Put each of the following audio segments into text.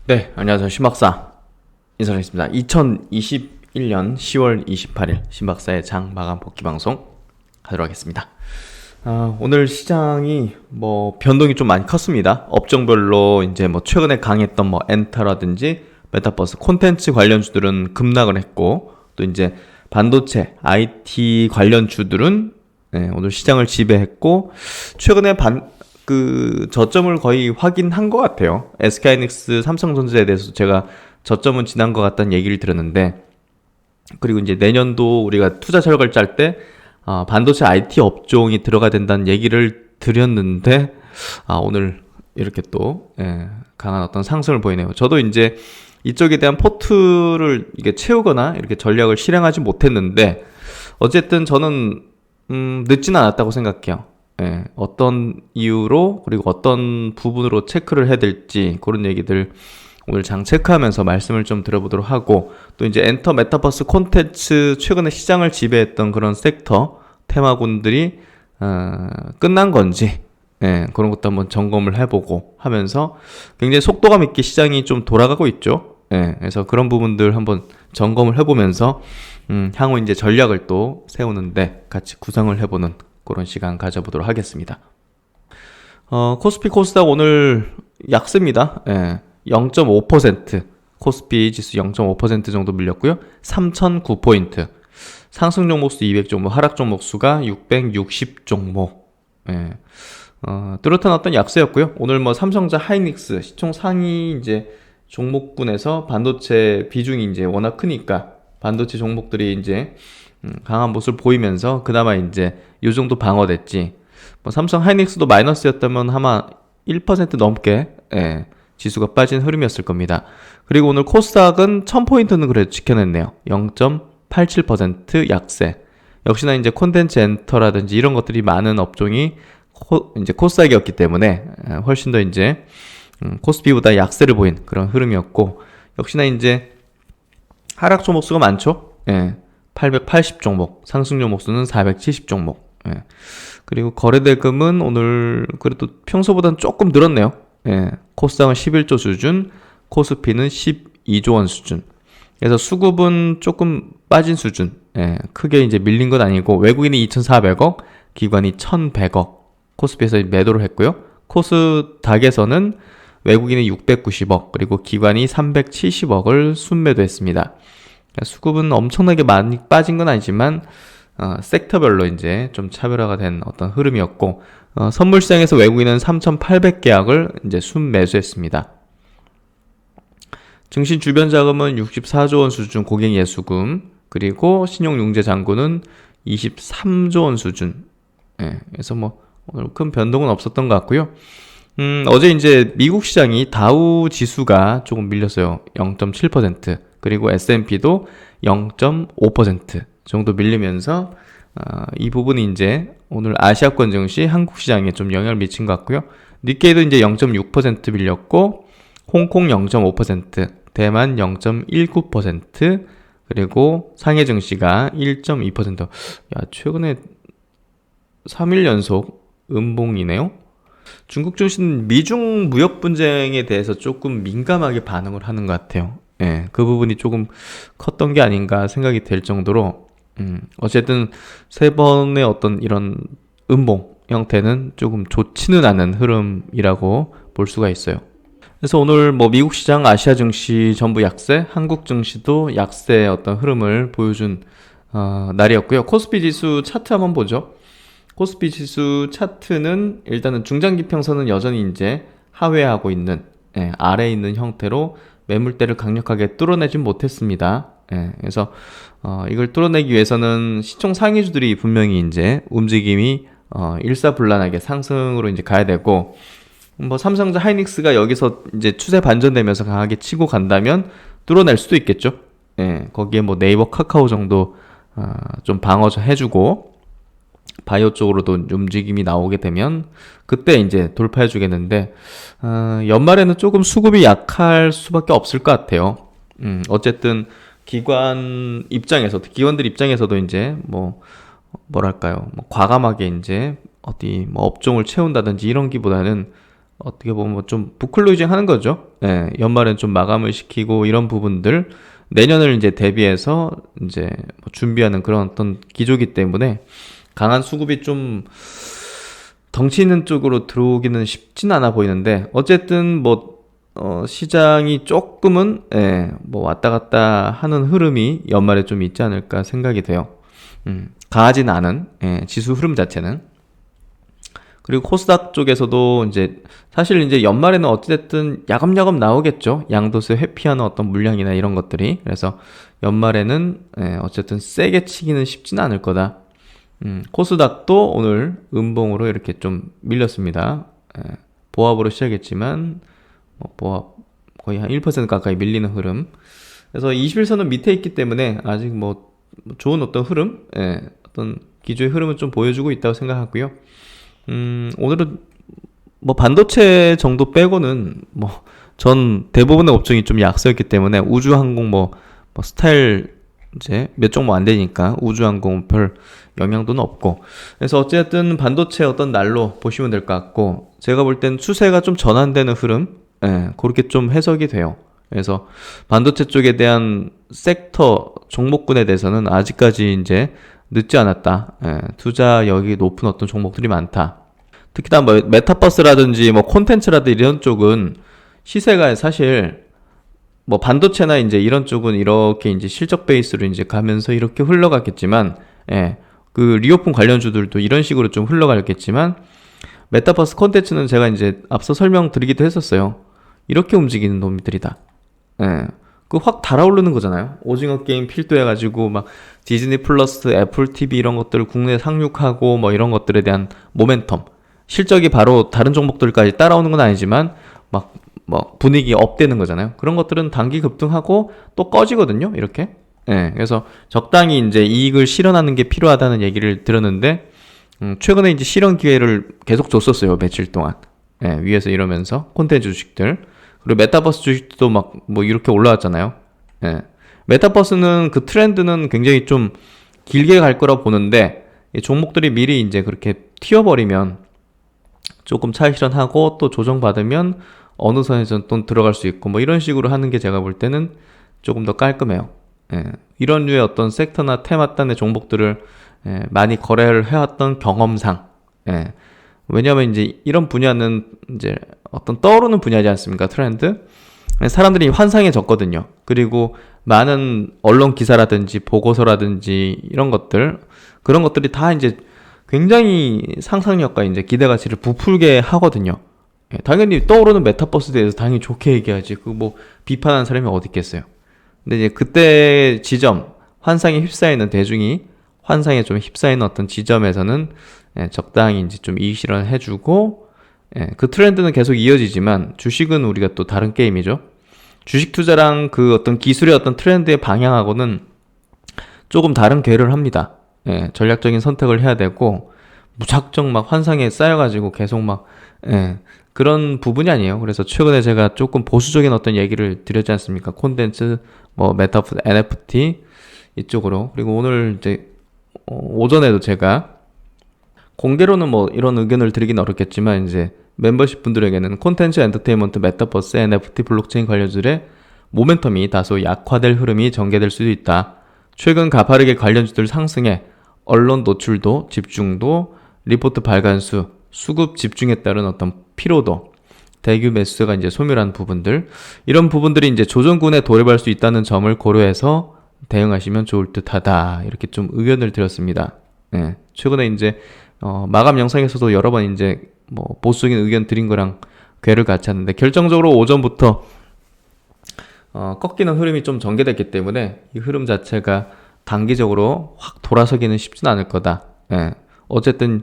네, 안녕하세요. 신박사 인사드리겠습니다. 2021년 10월 28일 신박사의 장 마감 복귀 방송 하도록 하겠습니다. 오늘 시장이 변동이 좀 많이 컸습니다. 업종별로 이제 최근에 강했던 엔터라든지 메타버스 콘텐츠 관련주들은 급락을 했고, 또 이제 반도체, IT 관련 주들은 오늘 시장을 지배했고, 최근에 저점을 거의 확인한 것 같아요. SK하이닉스, 삼성전자에 대해서 제가 저점은 지난 것 같다는 얘기를 들었는데, 그리고 이제 내년도 우리가 투자 전략을 짤 때 반도체 IT 업종이 들어가야 된다는 얘기를 드렸는데, 오늘 이렇게 또 강한 어떤 상승을 보이네요. 저도 이제 이쪽에 대한 포트를 이게 채우거나 이렇게 전략을 실행하지 못했는데, 어쨌든 저는 늦지는 않았다고 생각해요. 어떤 이유로, 그리고 어떤 부분으로 체크를 해야 될지, 그런 얘기들 오늘 장 체크하면서 말씀을 좀 드려보도록 하고, 또 이제 엔터 메타버스 콘텐츠 최근에 시장을 지배했던 그런 섹터 테마군들이 끝난 건지, 그런 것도 한번 점검을 해보고 하면서 굉장히 속도감 있게 시장이 좀 돌아가고 있죠. 그래서 그런 부분들 한번 점검을 해보면서 향후 이제 전략을 또 세우는데 같이 구상을 해보는 그런 시간 가져보도록 하겠습니다. 코스피 코스닥 오늘 약세입니다. 0.5%, 코스피 지수 0.5% 정도 밀렸고요. 3009포인트. 상승 종목수 200종목, 하락 종목수가 660종목. 뚜렷한 어떤 약세였고요. 오늘 삼성전자 하이닉스 시총 상위 이제 종목군에서 반도체 비중이 이제 워낙 크니까 반도체 종목들이 이제 강한 모습을 보이면서 그나마 이제 요 정도 방어됐지. 삼성 하이닉스도 마이너스였다면 아마 1% 넘게 지수가 빠진 흐름이었을 겁니다. 그리고 오늘 코스닥은 1000포인트는 그래도 지켜냈네요. 0.87% 약세. 역시나 이제 콘텐츠 엔터라든지 이런 것들이 많은 업종이 이제 코스닥이었기 때문에 훨씬 더 이제 코스피보다 약세를 보인 그런 흐름이었고, 역시나 이제 하락 종목수가 많죠. 880종목, 상승 종목수는 470종목. 그리고 거래대금은 오늘 그래도 평소보다는 조금 늘었네요. 코스닥은 11조 수준, 코스피는 12조 원 수준. 그래서 수급은 조금 빠진 수준. 크게 이제 밀린 건 아니고, 외국인이 2,400억, 기관이 1,100억. 코스피에서 매도를 했고요. 코스닥에서는 외국인이 690억, 그리고 기관이 370억을 순매도했습니다. 수급은 엄청나게 많이 빠진 건 아니지만 섹터별로 이제 좀 차별화가 된 어떤 흐름이었고, 선물 시장에서 외국인은 3,800계약을 이제 순매수했습니다. 증시 주변 자금은 64조 원 수준 고객 예수금, 그리고 신용융제 잔고는 23조 원 수준. 그래서 오늘 큰 변동은 없었던 것 같고요. 어제 이제 미국 시장이 다우 지수가 조금 밀렸어요. 0.7%. 그리고 S&P도 0.5% 정도 밀리면서 이 부분이 이제 오늘 아시아권 증시, 한국 시장에 좀 영향을 미친 것 같고요. 니케이도 이제 0.6% 밀렸고, 홍콩 0.5%, 대만 0.19%, 그리고 상해 증시가 1.2%. 최근에 3일 연속 음봉이네요. 중국 증시는 미중 무역 분쟁에 대해서 조금 민감하게 반응을 하는 것 같아요. 그 부분이 조금 컸던 게 아닌가 생각이 될 정도로, 어쨌든 세 번의 어떤 이런 음봉 형태는 조금 좋지는 않은 흐름이라고 볼 수가 있어요. 그래서 오늘 미국 시장, 아시아 증시 전부 약세, 한국 증시도 약세의 어떤 흐름을 보여준 날이었고요. 코스피 지수 차트 한번 보죠. 코스피 지수 차트는 일단은 중장기 평선은 여전히 이제 하회하고 있는, 아래에 있는 형태로 매물대를 강력하게 뚫어내진 못했습니다. 그래서 이걸 뚫어내기 위해서는 시총 상위주들이 분명히 이제 움직임이 일사불란하게 상승으로 이제 가야 되고, 삼성전자 하이닉스가 여기서 이제 추세 반전되면서 강하게 치고 간다면 뚫어낼 수도 있겠죠. 거기에 네이버, 카카오 정도 좀 방어 해주고, 바이오 쪽으로도 움직임이 나오게 되면 그때 이제 돌파해 주겠는데, 연말에는 조금 수급이 약할 수밖에 없을 것 같아요. 어쨌든 기관들 입장에서도 이제 뭐랄까요, 과감하게 이제 어디 업종을 채운다든지 이런 기보다는 어떻게 보면 뭐좀 부클로징 하는 거죠. 예, 연말엔 좀 마감을 시키고 이런 부분들 내년을 이제 대비해서 이제 뭐 준비하는 그런 어떤 기조기 때문에 강한 수급이 좀 덩치 있는 쪽으로 들어오기는 쉽진 않아 보이는데 어쨌든 뭐 시장이 조금은 뭐 왔다 갔다 하는 흐름이 연말에 좀 있지 않을까 생각이 돼요. 강하진 않은 지수 흐름 자체는. 그리고 코스닥 쪽에서도 이제 사실 이제 연말에는 어찌됐든 야금야금 나오겠죠. 양도세 회피하는 어떤 물량이나 이런 것들이. 그래서 연말에는 어쨌든 세게 치기는 쉽지는 않을 거다. 코스닥도 오늘 음봉으로 이렇게 좀 밀렸습니다. 보합으로 시작했지만 보합 거의 한 1% 가까이 밀리는 흐름. 그래서 21선은 밑에 있기 때문에 아직 뭐 좋은 어떤 흐름, 어떤 기조의 흐름을 좀 보여주고 있다고 생각하고요. 오늘은 뭐 반도체 정도 빼고는 뭐 전 대부분의 업종이 좀 약세였기 때문에 우주항공 뭐 스타일 이제 몇 종목 안 되니까 우주항공 별 영향도는 없고, 그래서 어쨌든 반도체 어떤 날로 보시면 될 것 같고, 제가 볼 땐 추세가 좀 전환되는 흐름, 그렇게 좀 해석이 돼요. 그래서 반도체 쪽에 대한 섹터 종목군에 대해서는 아직까지 이제 늦지 않았다. 투자력이 높은 어떤 종목들이 많다. 특히나 뭐 메타버스라든지 뭐 콘텐츠라든지 이런 쪽은 시세가 사실 뭐 반도체나 이제 이런 쪽은 이렇게 이제 실적 베이스로 이제 가면서 이렇게 흘러갔겠지만, 그 리오폰 관련주들도 이런 식으로 좀 흘러가겠지만, 메타버스 콘텐츠는 제가 이제 앞서 설명드리기도 했었어요. 이렇게 움직이는 놈들이다. 그 확 달아오르는 거잖아요. 오징어 게임 필두해가지고 막 디즈니 플러스, 애플 TV 이런 것들을 국내에 상륙하고 뭐 이런 것들에 대한 모멘텀. 실적이 바로 다른 종목들까지 따라오는 건 아니지만 막 뭐 분위기 업되는 거잖아요. 그런 것들은 단기 급등하고 또 꺼지거든요. 이렇게. 그래서 적당히 이제 이익을 실현하는 게 필요하다는 얘기를 들었는데, 최근에 이제 실현 기회를 계속 줬었어요. 며칠 동안. 위에서 이러면서 콘텐츠 주식들. 그리고 메타버스 주식도 막 뭐 이렇게 올라왔잖아요. 메타버스는 그 트렌드는 굉장히 좀 길게 갈 거라 보는데, 이 종목들이 미리 이제 그렇게 튀어버리면 조금 차익 실현하고 또 조정받으면 어느 선에서는 또 들어갈 수 있고 뭐 이런 식으로 하는 게 제가 볼 때는 조금 더 깔끔해요. 이런 류의 어떤 섹터나 테마단의 종목들을 많이 거래를 해왔던 경험상, 왜냐하면 이제 이런 분야는 이제 어떤 떠오르는 분야지 않습니까? 트렌드. 사람들이 환상해졌거든요. 그리고 많은 언론 기사라든지 보고서라든지 이런 것들, 그런 것들이 다 이제 굉장히 상상력과 이제 기대 가치를 부풀게 하거든요. 당연히 떠오르는 메타버스에 대해서 당연히 좋게 얘기하지. 그 뭐 비판하는 사람이 어디 있겠어요. 근데 이제 그때 지점, 환상에 휩싸이는 대중이 환상에 좀 휩싸이는 어떤 지점에서는 적당히 이제 좀 이익 실현을 해주고, 그 트렌드는 계속 이어지지만 주식은 우리가 또 다른 게임이죠. 주식 투자랑 그 어떤 기술의 어떤 트렌드의 방향하고는 조금 다른 궤를 합니다. 전략적인 선택을 해야 되고 무작정 막 환상에 쌓여가지고 계속 막 그런 부분이 아니에요. 그래서 최근에 제가 조금 보수적인 어떤 얘기를 드렸지 않습니까? 콘텐츠, 뭐 메타버스, NFT 이쪽으로. 그리고 오늘 이제 오전에도 제가 공개로는 뭐 이런 의견을 드리긴 어렵겠지만 이제 멤버십 분들에게는 콘텐츠, 엔터테인먼트, 메타버스, NFT, 블록체인 관련주들의 모멘텀이 다소 약화될 흐름이 전개될 수도 있다. 최근 가파르게 관련주들 상승해 언론 노출도, 집중도, 리포트 발간수, 수급 집중에 따른 어떤 피로도, 대규 매수가 이제 소멸한 부분들, 이런 부분들이 이제 조정군에 돌입할 수 있다는 점을 고려해서 대응하시면 좋을 듯하다. 이렇게 좀 의견을 드렸습니다. 최근에 이제 마감 영상에서도 여러 번 이제 뭐 보수적인 의견 드린 거랑 궤를 같이 하는데, 결정적으로 오전부터 꺾이는 흐름이 좀 전개됐기 때문에 이 흐름 자체가 단기적으로 확 돌아서기는 쉽진 않을 거다. 어쨌든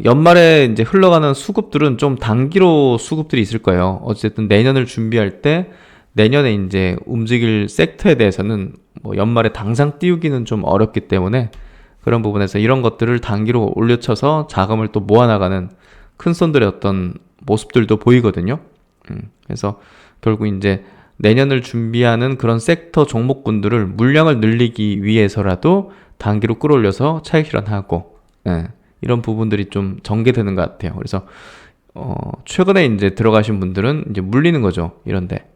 연말에 이제 흘러가는 수급들은 좀 단기로 수급들이 있을 거예요. 어쨌든 내년을 준비할 때 내년에 이제 움직일 섹터에 대해서는 뭐 연말에 당장 띄우기는 좀 어렵기 때문에 그런 부분에서 이런 것들을 단기로 올려쳐서 자금을 또 모아나가는 큰 손들의 어떤 모습들도 보이거든요. 그래서 결국 이제 내년을 준비하는 그런 섹터 종목군들을 물량을 늘리기 위해서라도 단기로 끌어올려서 차익 실현하고, 이런 부분들이 좀 전개되는 것 같아요. 그래서 최근에 이제 들어가신 분들은 이제 물리는 거죠. 이런데.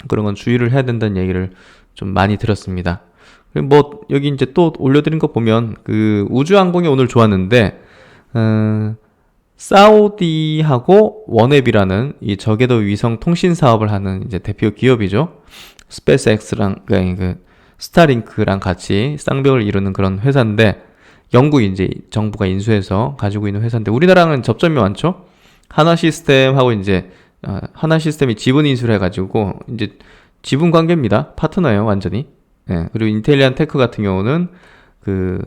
그런 건 주의를 해야 된다는 얘기를 좀 많이 들었습니다. 그리고 뭐, 여기 이제 또 올려드린 거 보면, 그, 우주항공이 오늘 좋았는데, 사우디하고 원앱이라는 이 저궤도 위성 통신 사업을 하는 이제 대표 기업이죠. 스페이스X랑, 그, 스타링크랑 같이 쌍벽을 이루는 그런 회사인데, 영국 이제 정부가 인수해서 가지고 있는 회사인데, 우리나라는 접점이 많죠? 하나 시스템하고 이제, 하나 시스템이 지분 인수를 해가지고, 이제 지분 관계입니다. 파트너예요, 완전히. 예, 그리고 인텔리안 테크 같은 경우는 그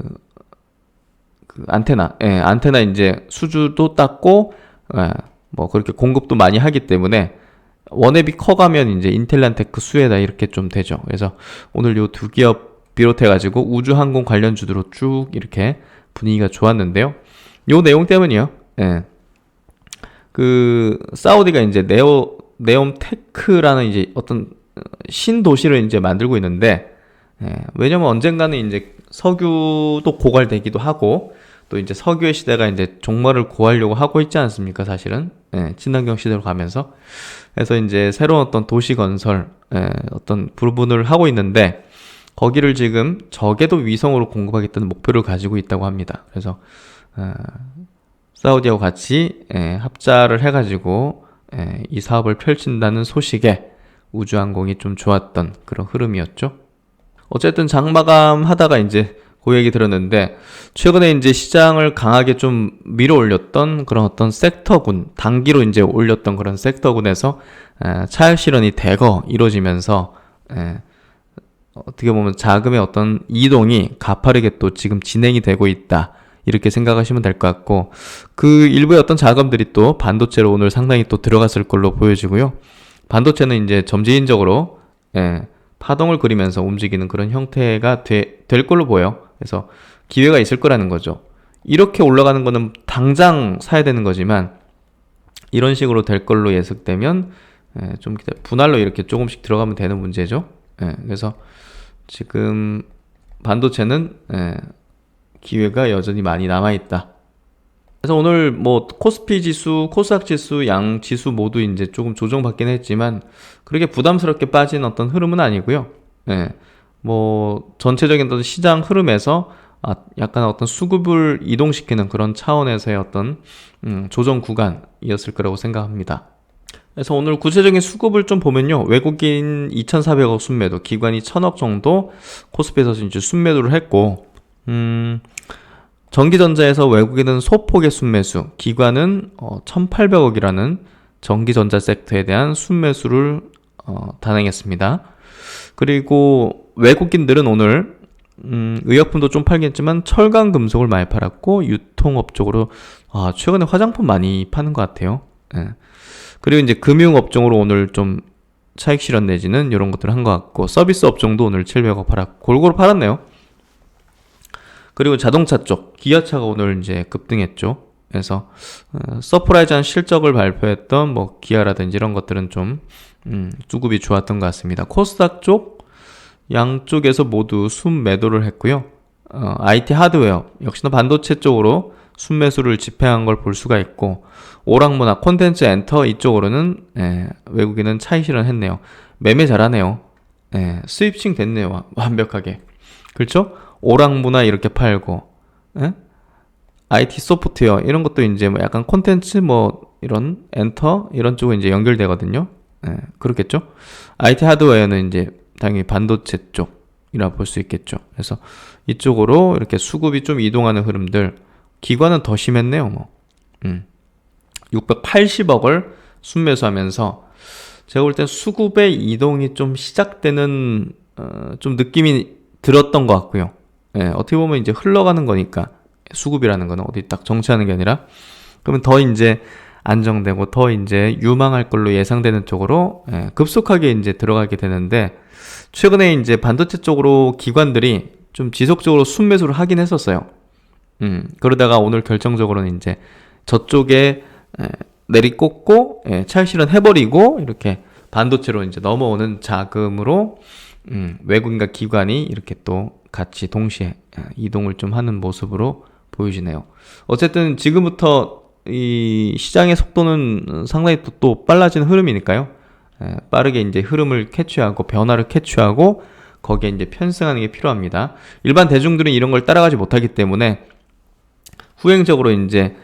안테나, 예, 안테나 이제 수주도 땄고, 예, 뭐 그렇게 공급도 많이 하기 때문에 원앱이 커가면 이제 인텔리안 테크 수혜다 이렇게 좀 되죠. 그래서 오늘 요 두 기업 비롯해가지고 우주항공 관련주들로 쭉 이렇게 분위기가 좋았는데요. 요 내용 때문이요. 예. 그 사우디가 이제 네옴 테크라는 이제 어떤 신도시를 이제 만들고 있는데, 예, 왜냐면 언젠가는 이제 석유도 고갈되기도 하고 또 이제 석유의 시대가 이제 종말을 고하려고 하고 있지 않습니까, 사실은. 예, 친환경 시대로 가면서. 그래서 이제 새로운 어떤 도시 건설, 예, 어떤 부분을 하고 있는데 거기를 지금 저궤도 위성으로 공급하겠다는 목표를 가지고 있다고 합니다. 그래서 사우디하고 같이 합자를 해가지고 이 사업을 펼친다는 소식에 우주항공이 좀 좋았던 그런 흐름이었죠. 어쨌든 장마감 하다가 이제 그 얘기 들었는데, 최근에 이제 시장을 강하게 좀 밀어 올렸던 그런 어떤 섹터군, 단기로 이제 올렸던 그런 섹터군에서 차익 실현이 대거 이루어지면서 어떻게 보면 자금의 어떤 이동이 가파르게 또 지금 진행이 되고 있다, 이렇게 생각하시면 될 것 같고, 그 일부의 어떤 자금들이 또 반도체로 오늘 상당히 또 들어갔을 걸로 보여지고요. 반도체는 이제 점진적으로 파동을 그리면서 움직이는 그런 형태가 될 걸로 보여요. 그래서 기회가 있을 거라는 거죠. 이렇게 올라가는 거는 당장 사야 되는 거지만 이런 식으로 될 걸로 예측되면 좀 분할로 이렇게 조금씩 들어가면 되는 문제죠. 그래서 지금 반도체는 기회가 여전히 많이 남아있다. 그래서 오늘 뭐 코스피 지수, 코스닥 지수, 양 지수 모두 이제 조금 조정받긴 했지만 그렇게 부담스럽게 빠진 어떤 흐름은 아니고요. 뭐 전체적인 어떤 시장 흐름에서 약간 어떤 수급을 이동시키는 그런 차원에서의 어떤 조정 구간이었을 거라고 생각합니다. 그래서 오늘 구체적인 수급을 좀 보면요, 외국인 2,400억 순매도, 기관이 1,000억 정도 코스피에서 이제 순매도를 했고, 전기전자에서 외국인은 소폭의 순매수, 기관은 1,800억이라는 전기전자 섹터에 대한 순매수를 단행했습니다. 그리고 외국인들은 오늘 의약품도 좀 팔겠지만 철강 금속을 많이 팔았고, 유통업 쪽으로 최근에 화장품 많이 파는 것 같아요. 그리고 이제 금융업종으로 오늘 좀 차익 실현 내지는 이런 것들을 한 것 같고, 서비스 업종도 오늘 700억 팔았고, 골고루 팔았네요. 그리고 자동차 쪽, 기아차가 오늘 이제 급등했죠. 그래서 서프라이즈한 실적을 발표했던 뭐 기아라든지 이런 것들은 좀 수급이 좋았던 것 같습니다. 코스닥 쪽 양쪽에서 모두 순매도를 했고요. IT 하드웨어 역시나 반도체 쪽으로 순매수를 집행한 걸 볼 수가 있고, 오락문화, 콘텐츠 엔터 이쪽으로는 외국인은 차익 실현했네요. 매매 잘하네요. 스위칭 됐네요, 완벽하게. 그렇죠? 오락문화 이렇게 팔고, IT 소프트웨어 이런 것도 이제 뭐 약간 콘텐츠 뭐 이런 엔터 이런 쪽에 이제 연결되거든요. 그렇겠죠? IT 하드웨어는 이제 당연히 반도체 쪽이라 볼 수 있겠죠. 그래서 이쪽으로 이렇게 수급이 좀 이동하는 흐름들, 기관은 더 심했네요. 뭐 680억을 순매수하면서 제가 볼 땐 수급의 이동이 좀 시작되는 좀 느낌이 들었던 것 같고요. 어떻게 보면 이제 흘러가는 거니까, 수급이라는 거는 어디 딱 정치하는 게 아니라, 그러면 더 이제 안정되고 더 이제 유망할 걸로 예상되는 쪽으로 급속하게 이제 들어가게 되는데, 최근에 이제 반도체 쪽으로 기관들이 좀 지속적으로 순매수를 하긴 했었어요. 그러다가 오늘 결정적으로는 이제 저쪽에 내리꽂고 차익 실현 해버리고 이렇게 반도체로 이제 넘어오는 자금으로 외국인과 기관이 이렇게 또 같이 동시에 이동을 좀 하는 모습으로 보여지네요. 어쨌든 지금부터 이 시장의 속도는 상당히 또 빨라지는 흐름이니까요. 빠르게 이제 흐름을 캐치하고 변화를 캐치하고 거기에 이제 편승하는 게 필요합니다. 일반 대중들은 이런 걸 따라가지 못하기 때문에 후행적으로 이제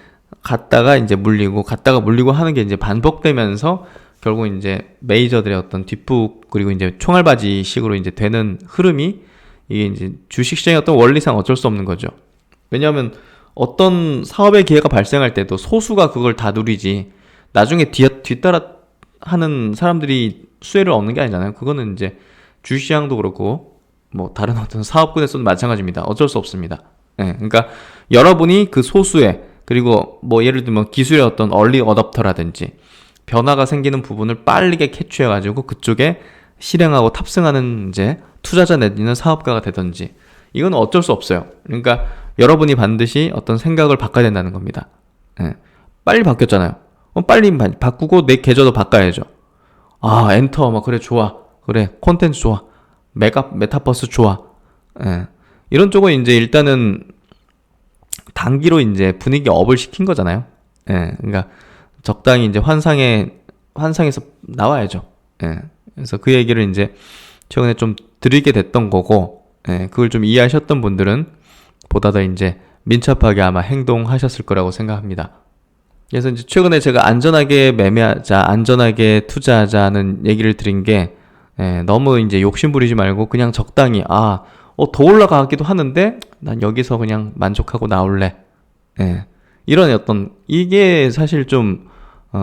갔다가 이제 물리고 갔다가 물리고 하는 게 이제 반복되면서 결국 이제 메이저들의 어떤 뒷북 그리고 이제 총알바지식으로 이제 되는 흐름이 이게 이제 주식시장의 어떤 원리상 어쩔 수 없는 거죠. 왜냐하면 어떤 사업의 기회가 발생할 때도 소수가 그걸 다 누리지 나중에 뒤따라 하는 사람들이 수혜를 얻는 게 아니잖아요. 그거는 이제 주식시장도 그렇고 뭐 다른 어떤 사업군에서도 마찬가지입니다. 어쩔 수 없습니다. 그러니까 여러분이 그 소수의 그리고 뭐 예를 들면 기술의 어떤 얼리 어댑터라든지 변화가 생기는 부분을 빠르게 캐치해가지고 그쪽에 실행하고 탑승하는 이제 투자자 내지는 사업가가 되든지 이건 어쩔 수 없어요. 그러니까 여러분이 반드시 어떤 생각을 바꿔야 된다는 겁니다. 빨리 바뀌었잖아요. 빨리 바꾸고 내 계좌도 바꿔야죠. 엔터 막 그래 좋아. 그래 콘텐츠 좋아. 메타버스 좋아. 이런 쪽은 이제 일단은 단기로 이제 분위기 업을 시킨 거잖아요. 그러니까 적당히 이제 환상에서 나와야죠. 그래서 그 얘기를 이제 최근에 좀 드리게 됐던 거고, 그걸 좀 이해하셨던 분들은 보다 더 이제 민첩하게 아마 행동하셨을 거라고 생각합니다. 그래서 이제 최근에 제가 안전하게 매매하자, 안전하게 투자하자는 얘기를 드린 게, 너무 이제 욕심 부리지 말고 그냥 적당히, 더 올라가기도 하는데, 난 여기서 그냥 만족하고 나올래. 이런 어떤, 이게 사실 좀,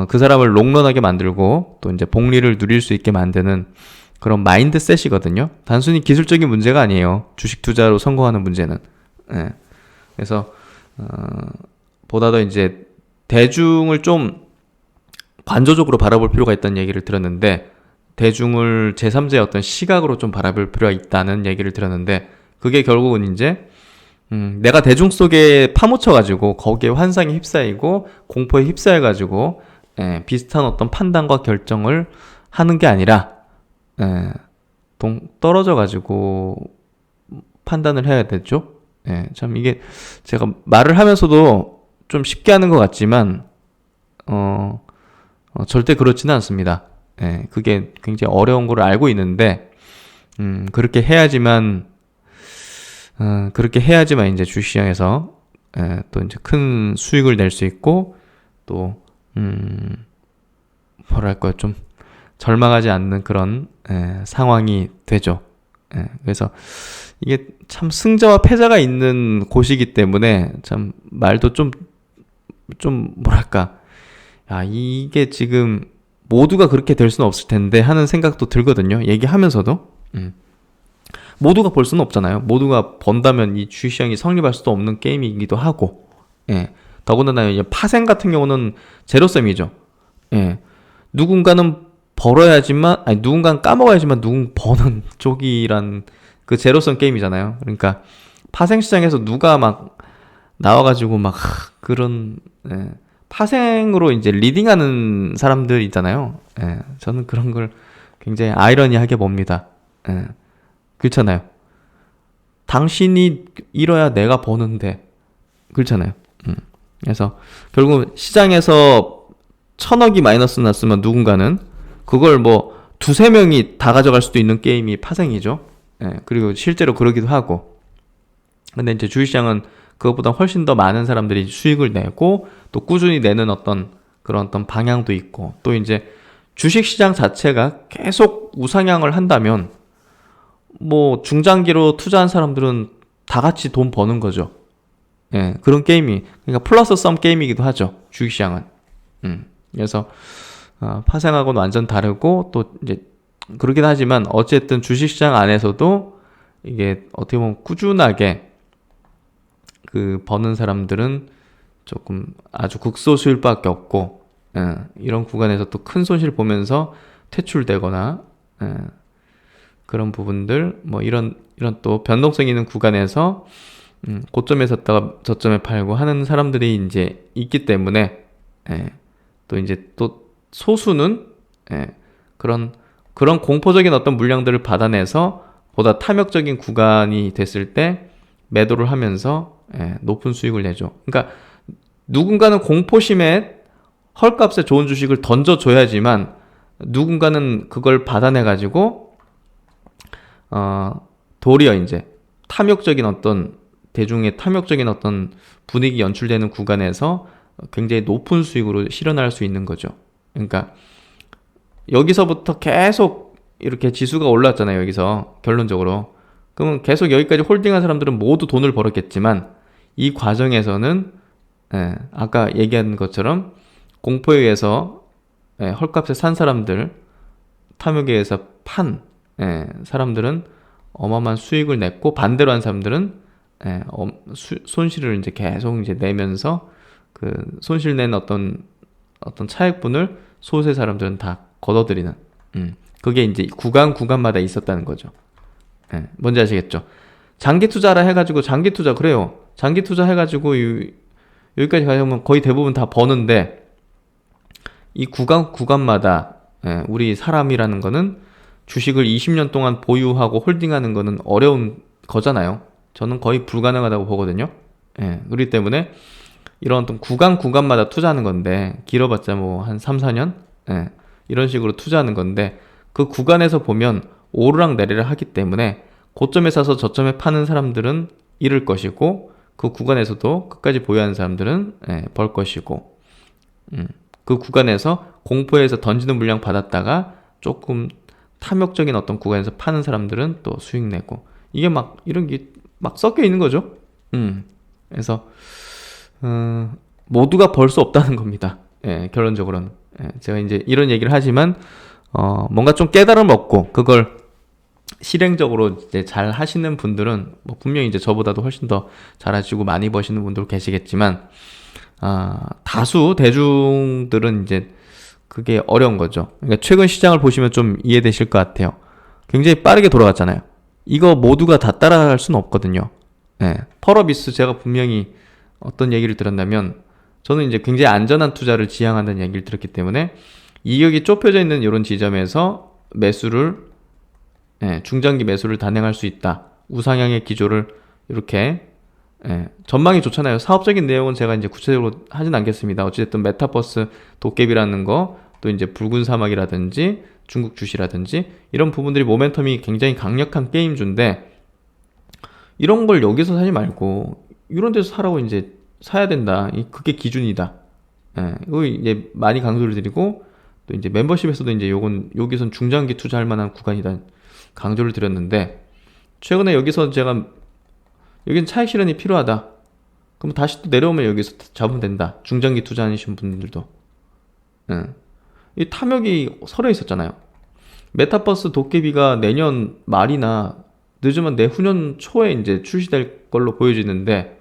그 사람을 롱런하게 만들고, 또 이제 복리를 누릴 수 있게 만드는 그런 마인드셋이거든요. 단순히 기술적인 문제가 아니에요. 주식 투자로 성공하는 문제는. 그래서, 보다 더 이제, 대중을 좀 관조적으로 바라볼 필요가 있다는 얘기를 들었는데 대중을 제3자의 어떤 시각으로 좀 바라볼 필요가 있다는 얘기를 들었는데 그게 결국은 이제 내가 대중 속에 파묻혀가지고 거기에 환상에 휩싸이고 공포에 휩싸여가지고 비슷한 어떤 판단과 결정을 하는 게 아니라 떨어져가지고 판단을 해야 되죠. 참 이게 제가 말을 하면서도 좀 쉽게 하는 것 같지만 절대 그렇지는 않습니다. 그게 굉장히 어려운 걸 알고 있는데 그렇게 해야지만 이제 주식시장에서 또 이제 큰 수익을 낼 수 있고 또 뭐랄까요 좀 절망하지 않는 그런 상황이 되죠. 그래서 이게 참 승자와 패자가 있는 곳이기 때문에 참 말도 좀 뭐랄까 이게 지금 모두가 그렇게 될 수는 없을 텐데 하는 생각도 들거든요. 얘기하면서도 모두가 볼 수는 없잖아요. 모두가 번다면 이 주식시장이 성립할 수도 없는 게임이기도 하고 더군다나 이제 파생 같은 경우는 제로섬이죠. 누군가는 벌어야지만 누군가는 까먹어야지만 누군 버는 쪽이란 그 제로섬 게임이잖아요. 그러니까 파생시장에서 누가 막 나와가지고 막 그런 파생으로 이제 리딩하는 사람들 있잖아요. 저는 그런 걸 굉장히 아이러니하게 봅니다. 그렇잖아요. 당신이 잃어야 내가 버는데 그렇잖아요. 그래서 결국 시장에서 1,000억이 마이너스 났으면 누군가는 그걸 뭐 두세 명이 다 가져갈 수도 있는 게임이 파생이죠. 그리고 실제로 그러기도 하고. 근데 이제 주식시장은 그것보다 훨씬 더 많은 사람들이 수익을 내고 또 꾸준히 내는 어떤 그런 어떤 방향도 있고 또 이제 주식시장 자체가 계속 우상향을 한다면 뭐 중장기로 투자한 사람들은 다 같이 돈 버는 거죠. 그런 게임이 그러니까 플러스 썸 게임이기도 하죠. 주식시장은. 그래서 파생하고는 완전 다르고 또 이제 그러긴 하지만 어쨌든 주식시장 안에서도 이게 어떻게 보면 꾸준하게 그 버는 사람들은 조금 아주 극소수일 밖에 없고 이런 구간에서 또 큰 손실 보면서 퇴출되거나 그런 부분들 뭐 이런 또 변동성 있는 구간에서 고점에 섰다가 저점에 팔고 하는 사람들이 이제 있기 때문에 또 이제 또 소수는 그런 공포적인 어떤 물량들을 받아내서 보다 탐욕적인 구간이 됐을 때 매도를 하면서 높은 수익을 내죠. 그러니까 누군가는 공포심에 헐값에 좋은 주식을 던져줘야지만 누군가는 그걸 받아내가지고 도리어 이제 탐욕적인 어떤 대중의 탐욕적인 어떤 분위기 연출되는 구간에서 굉장히 높은 수익으로 실현할 수 있는 거죠. 그러니까 여기서부터 계속 이렇게 지수가 올랐잖아요. 여기서 결론적으로. 그러면 계속 여기까지 홀딩한 사람들은 모두 돈을 벌었겠지만 이 과정에서는 아까 얘기한 것처럼 공포에 의해서 헐값에 산 사람들, 탐욕에 의해서 판 사람들은 어마어마한 수익을 냈고, 반대로 한 사람들은 손실을 이제 계속 이제 내면서 그 손실 낸 어떤 차액분을 소수의 사람들은 다 걷어들이는, 그게 이제 구간마다 있었다는 거죠. 뭔지 아시겠죠? 장기 투자라 해가지고 장기 투자 그래요. 장기 투자 해가지고 여기까지 가려면 거의 대부분 다 버는데, 이 구간마다 우리 사람이라는 거는 주식을 20년 동안 보유하고 홀딩하는 거는 어려운 거잖아요. 저는 거의 불가능하다고 보거든요. 그렇기 때문에 이런 어떤 구간마다 투자하는 건데, 길어봤자 뭐 한 3, 4년? 이런 식으로 투자하는 건데, 그 구간에서 보면 오르락 내리락 하기 때문에 고점에 사서 저점에 파는 사람들은 잃을 것이고, 그 구간에서도 끝까지 보유하는 사람들은 벌 것이고, 그 구간에서 공포에서 던지는 물량 받았다가 조금 탐욕적인 어떤 구간에서 파는 사람들은 또 수익 내고, 이게 막 이런 게 막 섞여 있는 거죠. 그래서 모두가 벌 수 없다는 겁니다. 결론적으로는. 제가 이제 이런 얘기를 하지만 뭔가 좀 깨달음을 얻고 그걸 실행적으로 이제 잘 하시는 분들은 뭐 분명히 이제 저보다도 훨씬 더 잘하시고 많이 버시는 분들 계시겠지만, 다수 대중들은 이제 그게 어려운 거죠. 그러니까 최근 시장을 보시면 좀 이해되실 것 같아요. 굉장히 빠르게 돌아갔잖아요. 이거 모두가 다 따라할 수는 없거든요. 펄어비스 제가 분명히 어떤 얘기를 들었냐면, 저는 이제 굉장히 안전한 투자를 지향한다는 얘기를 들었기 때문에 이격이 좁혀져 있는 이런 지점에서 매수를, 중장기 매수를 단행할 수 있다. 우상향의 기조를 이렇게, 전망이 좋잖아요. 사업적인 내용은 제가 이제 구체적으로 하진 않겠습니다. 어찌됐든 메타버스 도깨비라는 거, 또 이제 붉은 사막이라든지 중국 주시라든지 이런 부분들이 모멘텀이 굉장히 강력한 게임주인데, 이런 걸 여기서 사지 말고 이런 데서 사라고 이제 사야 된다. 그게 기준이다. 이거 이제 많이 강조를 드리고, 또 이제 멤버십에서도 이제 여기선 중장기 투자할 만한 구간이다 강조를 드렸는데, 최근에 여기서 제가 여긴 차익 실현이 필요하다. 그럼 다시 또 내려오면 여기서 잡으면 된다. 중장기 투자하시는 분들도. 이 탐욕이 서려 있었잖아요. 메타버스 도깨비가 내년 말이나 늦으면 내후년 초에 이제 출시될 걸로 보여지는데,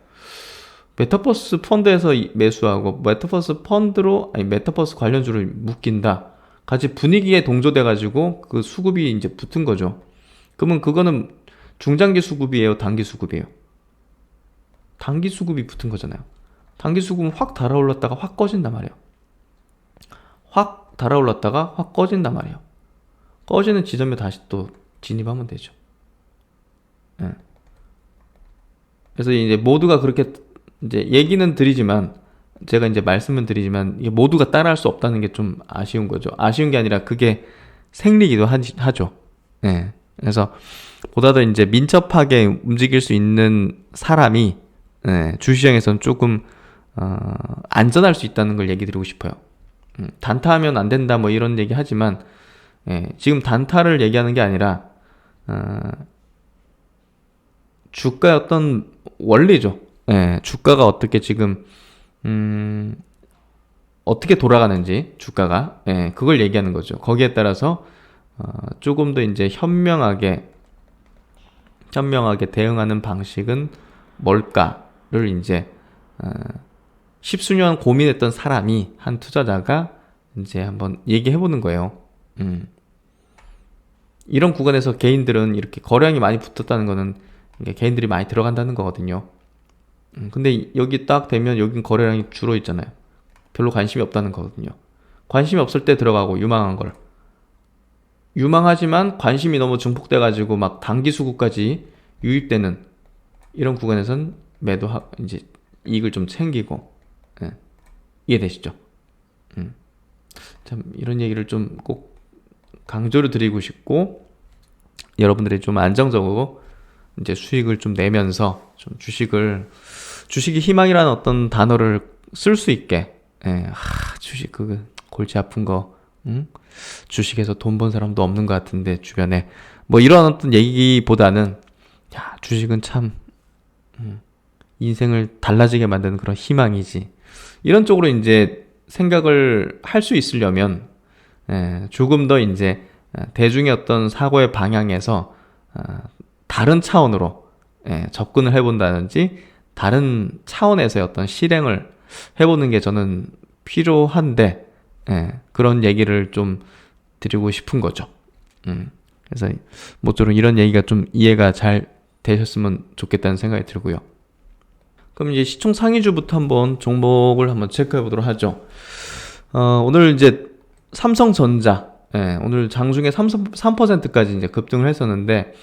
메타버스 펀드에서 매수하고 메타버스 펀드로, 아니 메타버스 관련주를 묶인다. 같이 분위기에 동조돼가지고 그 수급이 이제 붙은 거죠. 그러면 그거는 중장기 수급이에요, 단기 수급이에요? 단기 수급이 붙은 거잖아요. 단기 수급은 확 달아올랐다가 확 꺼진단 말이에요. 확 달아올랐다가 확 꺼진단 말이에요. 꺼지는 지점에 다시 또 진입하면 되죠. 그래서 이제 모두가 그렇게 이제 얘기는 드리지만, 제가 이제 말씀은 드리지만, 이게 모두가 따라할 수 없다는 게 좀 아쉬운 거죠. 아쉬운 게 아니라 그게 생리기도 하죠. 그래서 보다 더 이제 민첩하게 움직일 수 있는 사람이 주시장에서는 조금 안전할 수 있다는 걸 얘기 드리고 싶어요. 단타하면 안 된다 뭐 이런 얘기 하지만, 지금 단타를 얘기하는 게 아니라 주가의 어떤 원리죠. 주가가 어떻게 지금 어떻게 돌아가는지, 주가가 그걸 얘기하는 거죠. 거기에 따라서 조금 더 이제 현명하게 대응하는 방식은 뭘까를 이제 십수년 고민했던 사람이, 한 투자자가 이제 한번 얘기해보는 거예요. 이런 구간에서 개인들은 이렇게 거래량이 많이 붙었다는 거는 개인들이 많이 들어간다는 거거든요. 근데 여기 딱 되면 여긴 거래량이 줄어 있잖아요. 별로 관심이 없다는 거거든요. 관심이 없을 때 들어가고, 유망한 걸. 유망하지만 관심이 너무 증폭돼가지고 막 단기 수급까지 유입되는 이런 구간에선 이제 이익을 좀 챙기고, 이해되시죠? 참 이런 얘기를 좀 꼭 강조를 드리고 싶고, 여러분들이 좀 안정적으로 이제 수익을 좀 내면서 좀 주식이 희망이라는 어떤 단어를 쓸 수 있게, 주식 그 골치 아픈 거, 주식에서 돈 번 사람도 없는 것 같은데 주변에 뭐 이런 어떤 얘기보다는, 야, 주식은 참 인생을 달라지게 만드는 그런 희망이지, 이런 쪽으로 이제 생각을 할 수 있으려면, 조금 더 이제 대중의 어떤 사고의 방향에서 다른 차원으로 접근을 해본다든지, 다른 차원에서의 어떤 실행을 해보는 게 저는 필요한데, 그런 얘기를 좀 드리고 싶은 거죠. 그래서 모쪼록 이런 얘기가 좀 이해가 잘 되셨으면 좋겠다는 생각이 들고요. 그럼 이제 시총 상위주부터 한번 종목을 한번 체크해 보도록 하죠. 오늘 이제 삼성전자, 오늘 장중에 3%까지 이제 급등을 했었는데,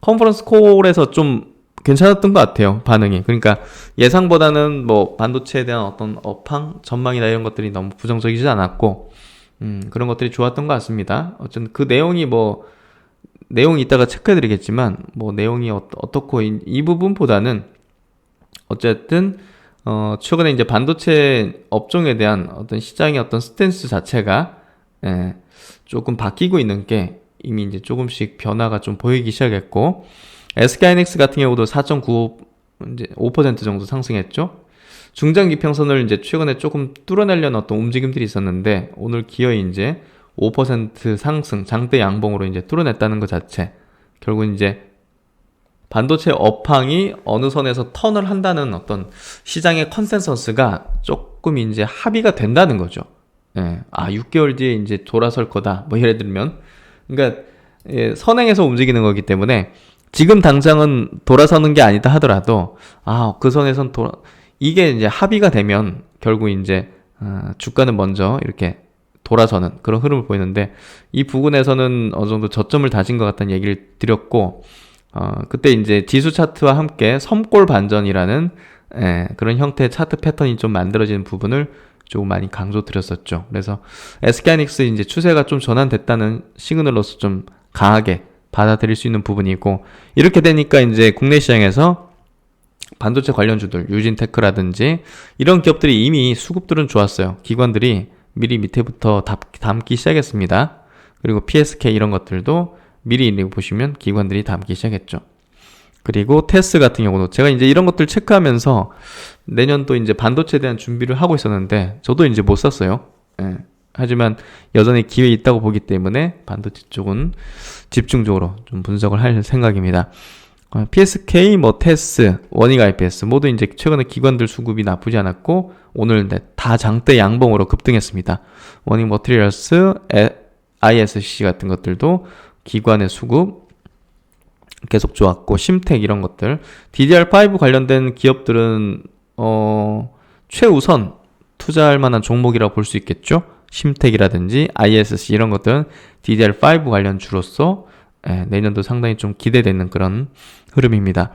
컨퍼런스 콜에서 좀 괜찮았던 것 같아요, 반응이. 그러니까 예상보다는 뭐 반도체에 대한 어떤 업황, 전망이나 이런 것들이 너무 부정적이지 않았고, 그런 것들이 좋았던 것 같습니다. 어쨌든 그 내용이 내용이 이따가 체크해드리겠지만, 뭐 내용이 어떻고 이 부분보다는 어쨌든 최근에 이제 반도체 업종에 대한 어떤 시장의 어떤 스탠스 자체가 조금 바뀌고 있는 게 이미 이제 조금씩 변화가 좀 보이기 시작했고, SK하이닉스 같은 경우도 4.95 이제 5% 정도 상승했죠. 중장기평선을 이제 최근에 조금 뚫어내려는 어떤 움직임들이 있었는데, 오늘 기어이 이제 5% 상승, 장대 양봉으로 이제 뚫어냈다는 것 자체, 결국 이제 반도체 업황이 어느 선에서 턴을 한다는 어떤 시장의 컨센서스가 조금 이제 합의가 된다는 거죠. 6개월 뒤에 이제 돌아설 거다, 뭐 예를 들면. 그러니까 선행해서 움직이는 거기 때문에 지금 당장은 돌아서는 게 아니다 하더라도, 그 선에선 이게 이제 합의가 되면 결국 이제 주가는 먼저 이렇게 돌아서는 그런 흐름을 보이는데, 이 부분에서는 어느 정도 저점을 다진 것 같다는 얘기를 드렸고, 그때 이제 지수 차트와 함께 섬골 반전이라는 그런 형태의 차트 패턴이 좀 만들어지는 부분을 조금 많이 강조드렸었죠. 그래서 SK하이닉스 이제 추세가 좀 전환됐다는 시그널로서 좀 강하게 받아들일 수 있는 부분이고, 이렇게 되니까 이제 국내 시장에서 반도체 관련주들, 유진테크라든지 이런 기업들이 이미 수급들은 좋았어요. 기관들이 미리 밑에부터 담기 시작했습니다. 그리고 PSK 이런 것들도 미리 보시면 기관들이 담기 시작했죠. 그리고 테스 같은 경우도 제가 이제 이런 것들 체크하면서 내년도 이제 반도체에 대한 준비를 하고 있었는데, 저도 이제 못 샀어요. 하지만 여전히 기회 있다고 보기 때문에 반도체 쪽은 집중적으로 좀 분석을 할 생각입니다. PSK, 테스, 원익 IPS 모두 이제 최근에 기관들 수급이 나쁘지 않았고, 오늘 다 장대 양봉으로 급등했습니다. 원익 머티리얼스, ISC 같은 것들도 기관의 수급 계속 좋았고, 심텍 이런 것들, DDR5 관련된 기업들은 최우선 투자할 만한 종목이라고 볼 수 있겠죠. 심텍이라든지 ISC 이런 것들은 DDR5 관련 주로서 내년도 상당히 좀 기대되는 그런 흐름입니다.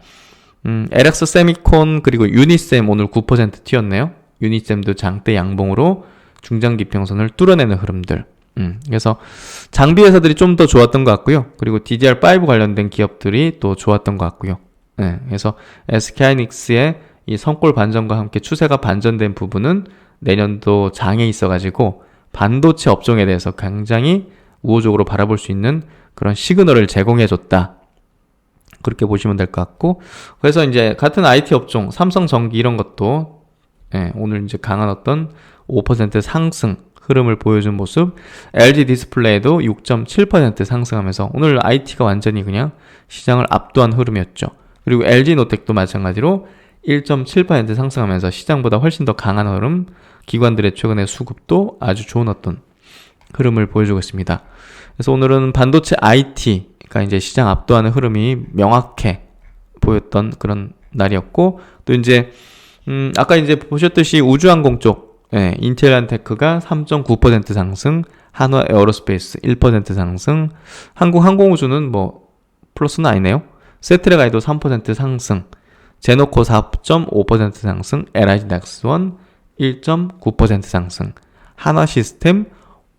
LX 세미콘 그리고 유니셈 오늘 9% 튀었네요. 유니셈도 장대 양봉으로 중장기평선을 뚫어내는 흐름들. 그래서 장비 회사들이 좀 더 좋았던 것 같고요. 그리고 DDR5 관련된 기업들이 또 좋았던 것 같고요. 그래서 SK하이닉스의 이 성골 반전과 함께 추세가 반전된 부분은 내년도 장에 있어가지고 반도체 업종에 대해서 굉장히 우호적으로 바라볼 수 있는 그런 시그널을 제공해줬다, 그렇게 보시면 될 것 같고, 그래서 이제 같은 IT 업종 삼성전기 이런 것도 오늘 이제 강한 어떤 5% 상승 흐름을 보여준 모습, LG 디스플레이도 6.7% 상승하면서 오늘 IT가 완전히 그냥 시장을 압도한 흐름이었죠. 그리고 LG 노텍도 마찬가지로 1.7% 상승하면서 시장보다 훨씬 더 강한 흐름, 기관들의 최근의 수급도 아주 좋은 어떤 흐름을 보여주고 있습니다. 그래서 오늘은 반도체 IT가 이제 시장 압도하는 흐름이 명확해 보였던 그런 날이었고, 또 이제 아까 이제 보셨듯이 우주항공 쪽, 인텔란테크가 3.9% 상승, 한화 에어로스페이스 1% 상승, 한국항공우주는 뭐 플러스는 아니네요. 세트레가이도 3% 상승, 제노코 4.5% 상승, LIG 넥스원 1.9% 상승, 하나시스템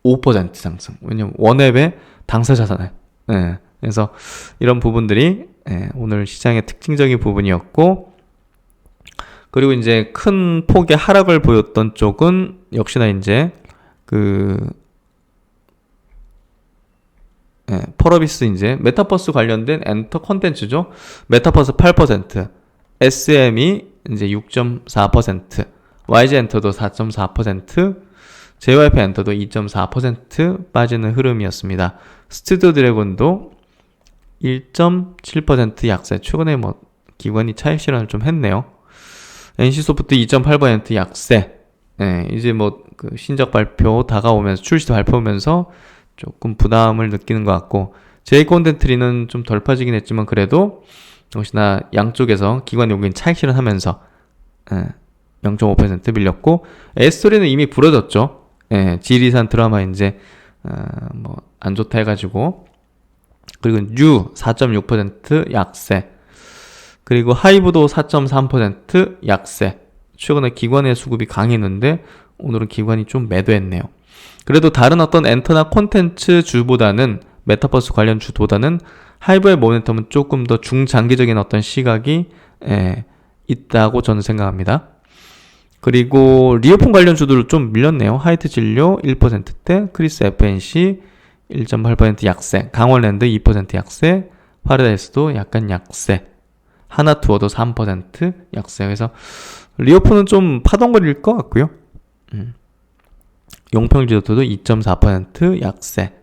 5% 상승. 왜냐면 원앱의 당사자잖아요. 네. 그래서 이런 부분들이 오늘 시장의 특징적인 부분이었고, 그리고 이제 큰 폭의 하락을 보였던 쪽은 역시나 이제 펄어비스 이제 메타버스 관련된 엔터 컨텐츠죠. 메타버스 8%, SM이 이제 6.4%, YG 엔터도 4.4%, JYP 엔터도 2.4% 빠지는 흐름이었습니다. 스튜디오 드래곤도 1.7% 약세. 최근에 뭐 기관이 차익 실현을 좀 했네요. NC소프트 2.8% 약세. 이제 뭐 그 신작 발표 다가오면서 출시 발표하면서 조금 부담을 느끼는 것 같고, 제이콘텐트리는 좀 덜 빠지긴 했지만 그래도 역시나 양쪽에서 기관 요구인 차익 실현하면서 0.5% 밀렸고, 에스토리는 이미 부러졌죠. 지리산 드라마 이제 뭐 안 좋다 해가지고. 그리고 뉴 4.6% 약세. 그리고 하이브도 4.3% 약세. 최근에 기관의 수급이 강했는데 오늘은 기관이 좀 매도했네요. 그래도 다른 어떤 엔터나 콘텐츠 주보다는, 메타버스 관련 주보다는 하이브의 모멘텀은 조금 더 중장기적인 어떤 시각이 있다고 저는 생각합니다. 그리고 리오폰 관련 주들도 좀 밀렸네요. 하이트 진료 1%대, 크리스 FNC 1.8% 약세, 강원랜드 2% 약세, 파라다이스도 약간 약세, 하나투어도 3% 약세. 그래서 리오폰은 좀 파동거릴 것 같고요. 용평지도도 2.4% 약세.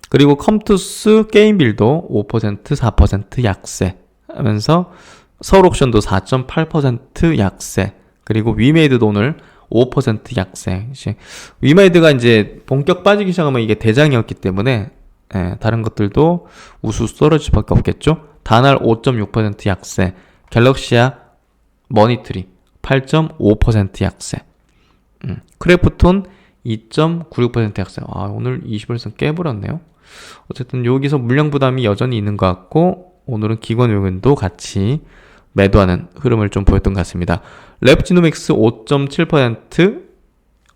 그리고 컴투스 게임빌도 5% 4% 약세 하면서 서울옥션도 4.8% 약세. 그리고 위메이드도 오늘 5% 약세. 위메이드가 이제 본격 빠지기 시작하면 이게 대장이었기 때문에 다른 것들도 우수수 떨어질 수밖에 없겠죠. 다날 5.6% 약세. 갤럭시아 머니트리 8.5% 약세. 크래프톤 2.96% 약세. 오늘 20일선 깨버렸네요. 어쨌든 여기서 물량 부담이 여전히 있는 것 같고, 오늘은 기관 요금도 같이 매도하는 흐름을 좀 보였던 것 같습니다. 랩지노믹스 5.7%,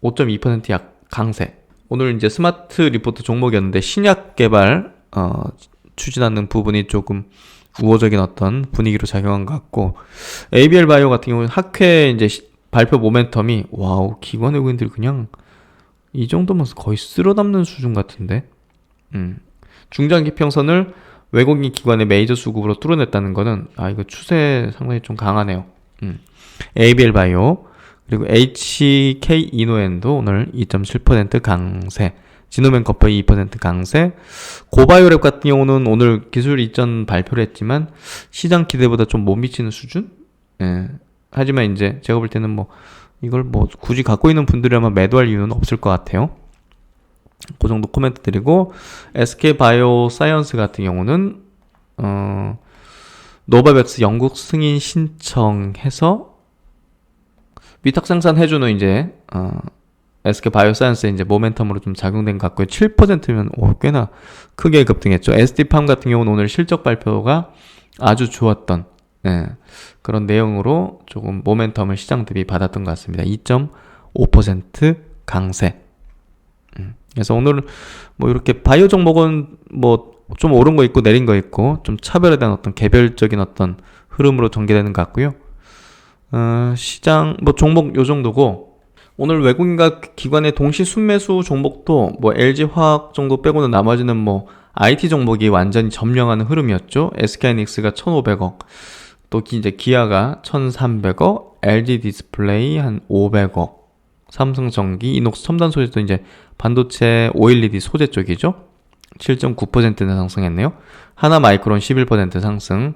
5.2% 강세. 오늘 이제 스마트 리포트 종목이었는데 신약 개발 추진하는 부분이 조금 우호적인 어떤 분위기로 작용한 것 같고, ABL 바이오 같은 경우는 학회 이제 발표 모멘텀이 와우, 기관 외국인들이 그냥 이 정도면 거의 쓸어담는 수준 같은데. 중장기 평선을 외국인 기관의 메이저 수급으로 뚫어냈다는 거는 이거 추세 상당히 좀 강하네요. ABL 바이오, 그리고 HK 이노엔도 오늘 2.7% 강세, 지노맨 커퍼 2% 강세, 고바이오랩 같은 경우는 오늘 기술 이전 발표를 했지만 시장 기대보다 좀 못 미치는 수준? 하지만 이제 제가 볼 때는 뭐 이걸 뭐 굳이 갖고 있는 분들이라면 매도할 이유는 없을 것 같아요. 그 정도 코멘트 드리고, SK 바이오 사이언스 같은 경우는 노바백스 영국 승인 신청해서 위탁 생산해주는 이제 SK 바이오 사이언스의 이제 모멘텀으로 좀 작용된 것 같고요. 7%면 꽤나 크게 급등했죠. SD팜 같은 경우는 오늘 실적 발표가 아주 좋았던 그런 내용으로 조금 모멘텀을 시장 대비 받았던 것 같습니다. 2.5% 강세. 그래서 오늘 뭐 이렇게 바이오 종목은 뭐 좀 오른 거 있고 내린 거 있고 좀 차별화된 어떤 개별적인 어떤 흐름으로 전개되는 것 같고요. 시장 뭐 종목 요 정도고, 오늘 외국인과 기관의 동시 순매수 종목도 뭐 LG화학 정도 빼고는 나머지는 뭐 IT 종목이 완전히 점령하는 흐름이었죠. SK하이닉스가 1,500억, 또 이제 기아가 1,300억, LG 디스플레이 한 500억, 삼성전기, 이녹스 첨단 소재도 이제 반도체 OLED 소재 쪽이죠. 7.9%는 상승했네요. 하나마이크론 11% 상승.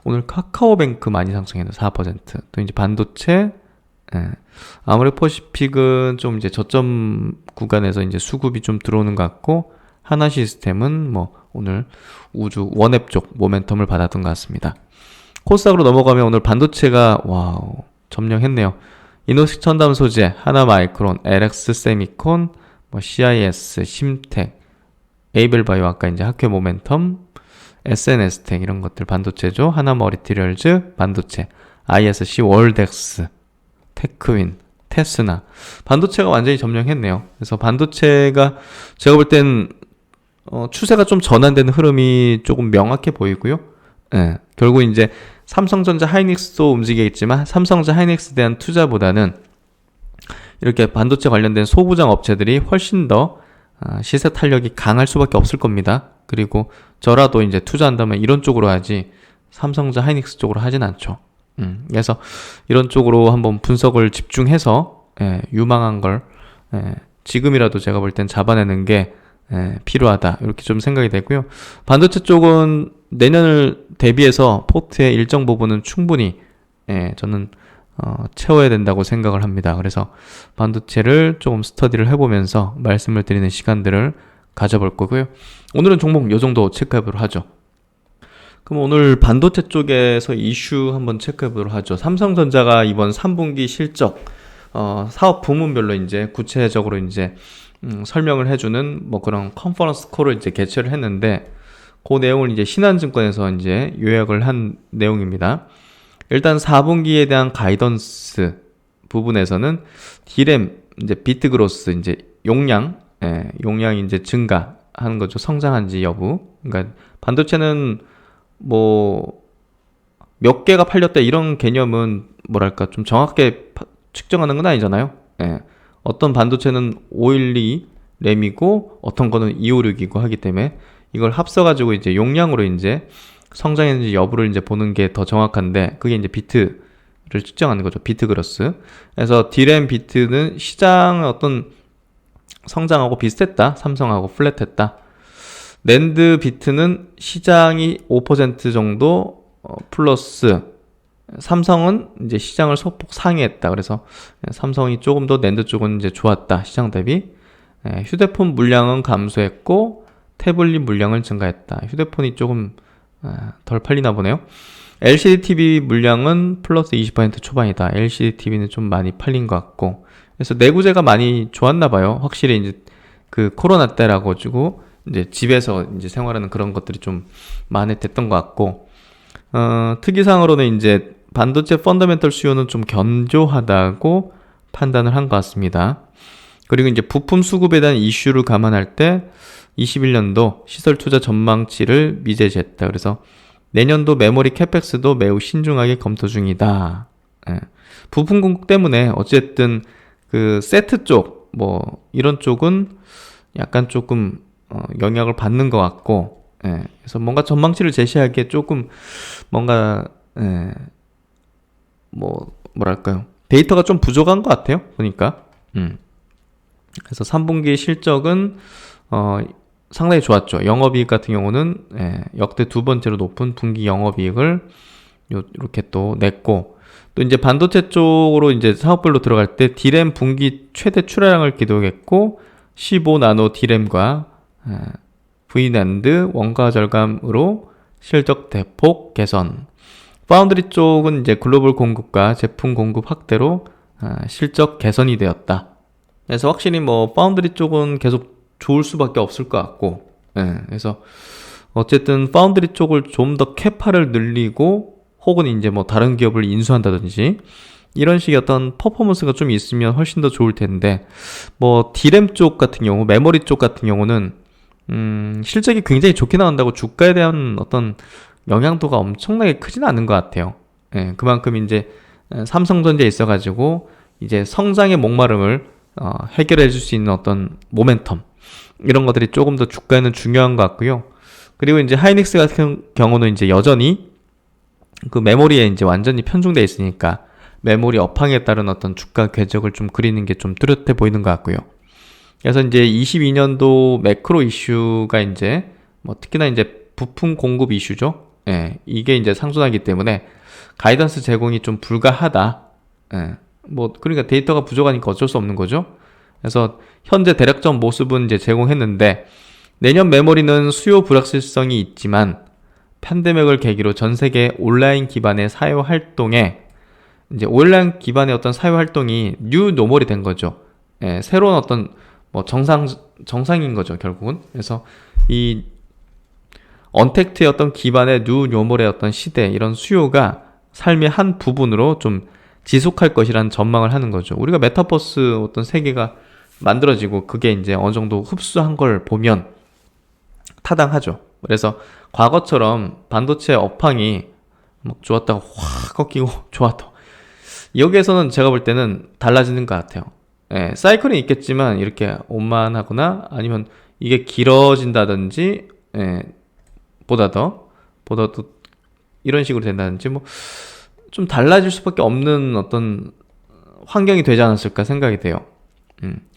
오늘 카카오뱅크 많이 상승했네요. 4%. 또 이제 반도체, 아모레퍼시픽은 좀 이제 저점 구간에서 이제 수급이 좀 들어오는 것 같고, 하나시스템은 뭐 오늘 우주 원앱 쪽 모멘텀을 받았던 것 같습니다. 코스닥으로 넘어가면 오늘 반도체가 와우 점령했네요. 이노식 첨단 소재, 하나마이크론, LX 세미콘, 뭐 CIS, 심텍, 에이벨바이오 아까 이제 학회 모멘텀, SNS텍 이런 것들 반도체죠. 하나머리티리얼즈 반도체, ISC 월덱스, 테크윈, 테스나 반도체가 완전히 점령했네요. 그래서 반도체가 제가 볼 땐 추세가 좀 전환되는 흐름이 조금 명확해 보이고요. 예, 결국 이제 삼성전자 하이닉스도 움직이겠지만 삼성전자 하이닉스에 대한 투자보다는 이렇게 반도체 관련된 소부장 업체들이 훨씬 더 시세 탄력이 강할 수밖에 없을 겁니다. 그리고 저라도 이제 투자한다면 이런 쪽으로 하지 삼성전자 하이닉스 쪽으로 하진 않죠. 그래서 이런 쪽으로 한번 분석을 집중해서 유망한 걸 지금이라도 제가 볼 땐 잡아내는 게 필요하다 이렇게 좀 생각이 되고요. 반도체 쪽은 내년을 대비해서 포트의 일정 부분은 충분히 저는 채워야 된다고 생각을 합니다. 그래서 반도체를 조금 스터디를 해보면서 말씀을 드리는 시간들을 가져볼 거고요. 오늘은 종목 요 정도 체크해보도록 하죠. 그럼 오늘 반도체 쪽에서 이슈 한번 체크해보도록 하죠. 삼성전자가 이번 3분기 실적 사업 부문별로 이제 구체적으로 이제 설명을 해주는 뭐 그런 컨퍼런스 콜을 이제 개최를 했는데 그 내용을 이제 신한증권에서 이제 요약을 한 내용입니다. 일단 4분기에 대한 가이던스 부분에서는 D램 이제 비트 그로스 이제 용량이 이제 증가하는 거죠. 성장한지 여부. 그러니까 반도체는 뭐 몇 개가 팔렸다 이런 개념은 뭐랄까 좀 정확하게 측정하는 건 아니잖아요. 어떤 반도체는 512 램이고 어떤 거는 256이고 하기 때문에 이걸 합쳐가지고 이제 용량으로 이제 성장했는지 여부를 이제 보는 게 더 정확한데 그게 이제 비트를 측정하는 거죠. 비트 그로스. 그래서 D램 비트는 시장의 어떤 성장하고 비슷했다. 삼성하고 플랫했다. 낸드 비트는 시장이 5% 정도 플러스 삼성은 이제 시장을 소폭 상회했다. 그래서 삼성이 조금 더 낸드 쪽은 이제 좋았다. 시장 대비. 휴대폰 물량은 감소했고 태블릿 물량은 증가했다. 휴대폰이 조금 덜 팔리나 보네요. LCD TV 물량은 플러스 20% 초반이다. LCD TV는 좀 많이 팔린 것 같고. 그래서 내구재가 많이 좋았나 봐요. 확실히 이제 그 코로나 때라고 가지고 이제 집에서 이제 생활하는 그런 것들이 좀 만회됐던 것 같고. 특이사항으로는 이제 반도체 펀더멘털 수요는 좀 견조하다고 판단을 한 것 같습니다. 그리고 이제 부품 수급에 대한 이슈를 감안할 때 21년도 시설 투자 전망치를 미제시했다. 그래서 내년도 메모리 캐펙스도 매우 신중하게 검토 중이다. 부품 공급 때문에 어쨌든 그 세트 쪽 뭐 이런 쪽은 약간 조금 영향을 받는 것 같고. 그래서 뭔가 전망치를 제시하기에 조금 뭔가 뭐랄까요 데이터가 좀 부족한 것 같아요. 보니까 그래서 3분기 실적은 상당히 좋았죠. 영업이익 같은 경우는 역대 두 번째로 높은 분기 영업이익을 이렇게 또 냈고 또 이제 반도체 쪽으로 이제 사업별로 들어갈 때 D램 분기 최대 출하량을 기록했고 15나노 D램과 V낸드 원가 절감으로 실적 대폭 개선. 파운드리 쪽은 이제 글로벌 공급과 제품 공급 확대로 실적 개선이 되었다. 그래서 확실히 뭐 파운드리 쪽은 계속 좋을 수밖에 없을 것 같고, 그래서 어쨌든 파운드리 쪽을 좀 더 캐파를 늘리고 혹은 이제 뭐 다른 기업을 인수한다든지 이런 식의 어떤 퍼포먼스가 좀 있으면 훨씬 더 좋을 텐데 뭐 D램 쪽 같은 경우, 메모리 쪽 같은 경우는 실적이 굉장히 좋게 나온다고 주가에 대한 어떤 영향도가 엄청나게 크지는 않은 것 같아요. 그만큼 이제 삼성전자에 있어가지고 이제 성장의 목마름을 해결해 줄 수 있는 어떤 모멘텀 이런 것들이 조금 더 주가에는 중요한 것 같고요. 그리고 이제 하이닉스 같은 경우는 이제 여전히 그 메모리에 이제 완전히 편중돼 있으니까 메모리 업황에 따른 어떤 주가 궤적을 좀 그리는 게 좀 뚜렷해 보이는 것 같고요. 그래서 이제 22년도 매크로 이슈가 이제 뭐 특히나 이제 부품 공급 이슈죠. 이게 이제 상존하기 때문에 가이던스 제공이 좀 불가하다. 뭐 그러니까 데이터가 부족하니까 어쩔 수 없는 거죠. 그래서 현재 대략적 모습은 이제 제공했는데 내년 메모리는 수요 불확실성이 있지만 팬데믹을 계기로 전 세계 온라인 기반의 사회 활동에 이제 온라인 기반의 어떤 사회 활동이 뉴 노멀이 된 거죠. 새로운 어떤 뭐 정상인 거죠, 결국은. 그래서 이 언택트의 어떤 기반의 뉴 노멀의 어떤 시대, 이런 수요가 삶의 한 부분으로 좀 지속할 것이라는 전망을 하는 거죠. 우리가 메타버스 어떤 세계가 만들어지고 그게 이제 어느 정도 흡수한 걸 보면 타당하죠. 그래서 과거처럼 반도체 업황이 막 좋았다가 확 꺾이고 좋았다. 여기에서는 제가 볼 때는 달라지는 것 같아요. 예, 사이클은 있겠지만 이렇게 온만하거나 아니면 이게 길어진다든지, 예, 보다 더 이런 식으로 된다든지 뭐 좀 달라질 수밖에 없는 어떤 환경이 되지 않았을까 생각이 돼요.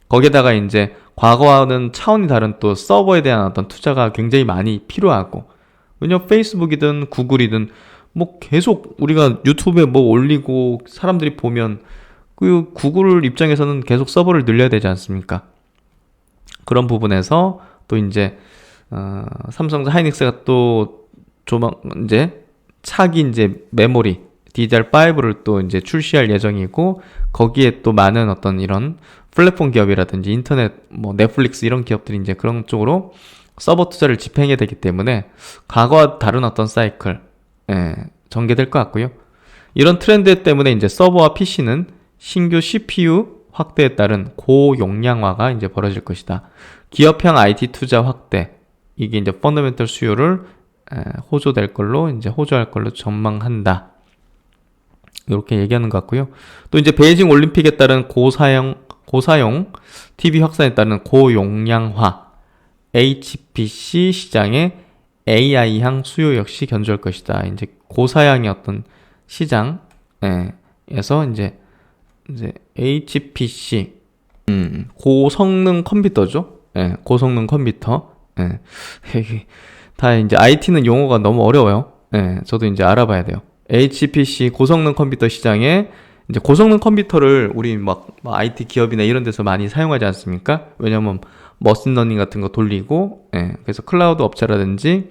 거기에다가 이제 과거와는 차원이 다른 또 서버에 대한 어떤 투자가 굉장히 많이 필요하고, 왜냐면 페이스북이든 구글이든 뭐 계속 우리가 유튜브에 뭐 올리고 사람들이 보면 그 구글 입장에서는 계속 서버를 늘려야 되지 않습니까? 그런 부분에서 또 이제 삼성전자 하이닉스가 또 조만 이제 차기 이제 메모리 DDR5를 또 이제 출시할 예정이고, 거기에 또 많은 어떤 이런 플랫폼 기업이라든지 인터넷 뭐 넷플릭스 이런 기업들이 이제 그런 쪽으로 서버 투자를 집행해야 되기 때문에 과거와 다른 어떤 사이클, 예, 전개될 것 같고요. 이런 트렌드 때문에 이제 서버와 PC는 신규 CPU 확대에 따른 고용량화가 이제 벌어질 것이다. 기업형 IT 투자 확대, 이게 이제 펀더멘털 수요를 호조될 걸로 이제 호조할 걸로 전망한다. 이렇게 얘기하는 것 같고요. 또 이제 베이징 올림픽에 따른 고사용 TV 확산에 따른 고용량화, HPC 시장의 AI향 수요 역시 견조할 것이다. 이제 고사양의 어떤 시장에서 이제 HPC, 고성능 컴퓨터죠. 예, 고성능 컴퓨터. 예. 다 이제 IT는 용어가 너무 어려워요. 예, 저도 이제 알아봐야 돼요. HPC 고성능 컴퓨터 시장에 이제 고성능 컴퓨터를 우리 막 IT 기업이나 이런 데서 많이 사용하지 않습니까? 왜냐면 머신러닝 같은 거 돌리고, 예, 그래서 클라우드 업체라든지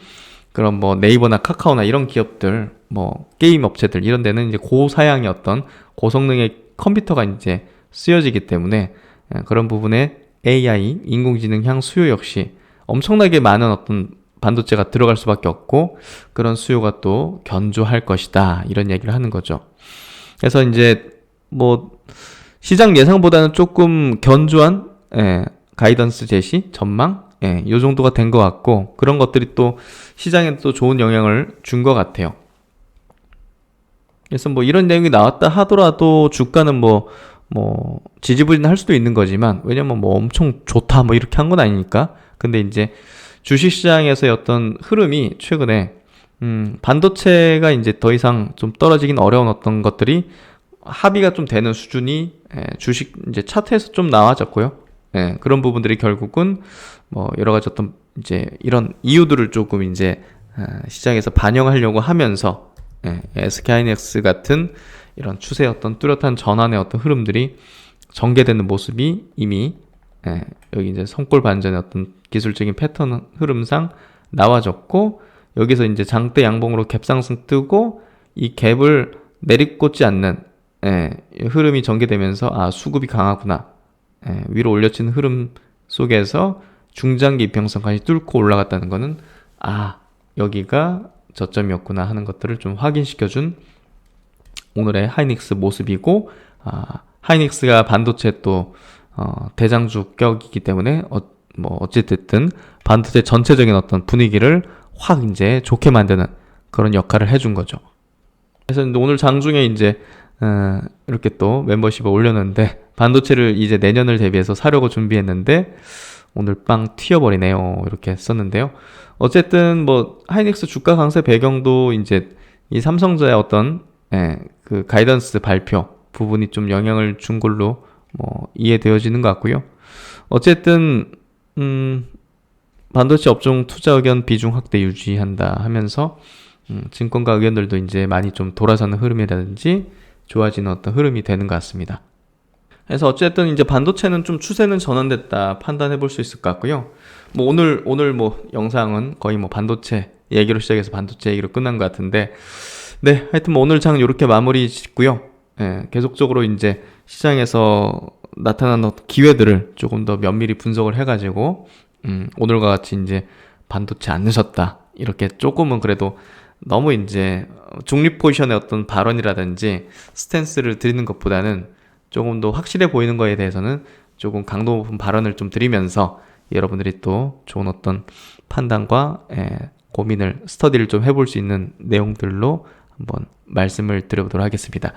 그런 뭐 네이버나 카카오나 이런 기업들, 뭐 게임 업체들 이런 데는 이제 고사양의 어떤 고성능의 컴퓨터가 이제 쓰여지기 때문에, 예, 그런 부분에 AI 인공지능 향 수요 역시 엄청나게 많은 어떤 반도체가 들어갈 수밖에 없고, 그런 수요가 또 견조할 것이다, 이런 얘기를 하는 거죠. 그래서 이제 뭐 시장 예상보다는 조금 견조한, 예, 가이던스 제시 전망, 예, 요 정도가 된 것 같고, 그런 것들이 또 시장에 또 좋은 영향을 준 것 같아요. 그래서 뭐 이런 내용이 나왔다 하더라도 주가는 뭐 지지부진할 수도 있는 거지만, 왜냐면 뭐 엄청 좋다 뭐 이렇게 한 건 아니니까. 근데 이제 주식시장에서의 어떤 흐름이 최근에 반도체가 이제 더 이상 좀 떨어지긴 어려운 어떤 것들이 합의가 좀 되는 수준이, 예, 주식 이제 차트에서 좀 나와졌고요. 예, 그런 부분들이 결국은 뭐 여러 가지 어떤 이제 이런 이유들을 조금 이제 시장에서 반영하려고 하면서, 예, SK하이닉스 같은 이런 추세의 어떤 뚜렷한 전환의 어떤 흐름들이 전개되는 모습이 이미, 예, 여기 이제 성골 반전의 어떤 기술적인 패턴 흐름상 나와졌고, 여기서 이제 장대 양봉으로 갭상승 뜨고 이 갭을 내리꽂지 않는, 예, 흐름이 전개되면서 아, 수급이 강하구나, 예, 위로 올려치는 흐름 속에서 중장기 이평선까지 뚫고 올라갔다는 거는 아, 여기가 저점이었구나 하는 것들을 좀 확인시켜준 오늘의 하이닉스 모습이고, 하이닉스가 반도체 또 대장주 격이기 때문에 뭐 어찌됐든 반도체 전체적인 어떤 분위기를 확 이제 좋게 만드는 그런 역할을 해준 거죠. 그래서 오늘 장중에 이제 이렇게 또 멤버십을 올렸는데, 반도체를 이제 내년을 대비해서 사려고 준비했는데 오늘 빵 튀어버리네요, 이렇게 썼는데요. 어쨌든 뭐 하이닉스 주가 강세 배경도 이제 이 삼성전자의 어떤, 예, 그 가이던스 발표 부분이 좀 영향을 준 걸로 뭐 이해되어지는 것 같고요. 어쨌든 반도체 업종 투자 의견 비중 확대 유지한다 하면서 증권가 의견들도 이제 많이 좀 돌아서는 흐름이라든지 좋아지는 어떤 흐름이 되는 것 같습니다. 그래서 어쨌든 이제 반도체는 좀 추세는 전환됐다 판단해 볼 수 있을 것 같고요. 뭐 오늘 뭐 영상은 거의 뭐 반도체 얘기로 시작해서 반도체 얘기로 끝난 것 같은데, 네, 하여튼 뭐 오늘 장은 이렇게 마무리 짓고요. 예, 계속적으로 이제 시장에서 나타나는 기회들을 조금 더 면밀히 분석을 해가지고 오늘과 같이 이제 반도체 안 늦었다, 이렇게 조금은 그래도 너무 이제 중립 포지션의 어떤 발언이라든지 스탠스를 드리는 것보다는 조금 더 확실해 보이는 거에 대해서는 조금 강도 높은 발언을 좀 드리면서 여러분들이 또 좋은 어떤 판단과 고민을, 스터디를 좀 해볼 수 있는 내용들로 한번 말씀을 드려보도록 하겠습니다.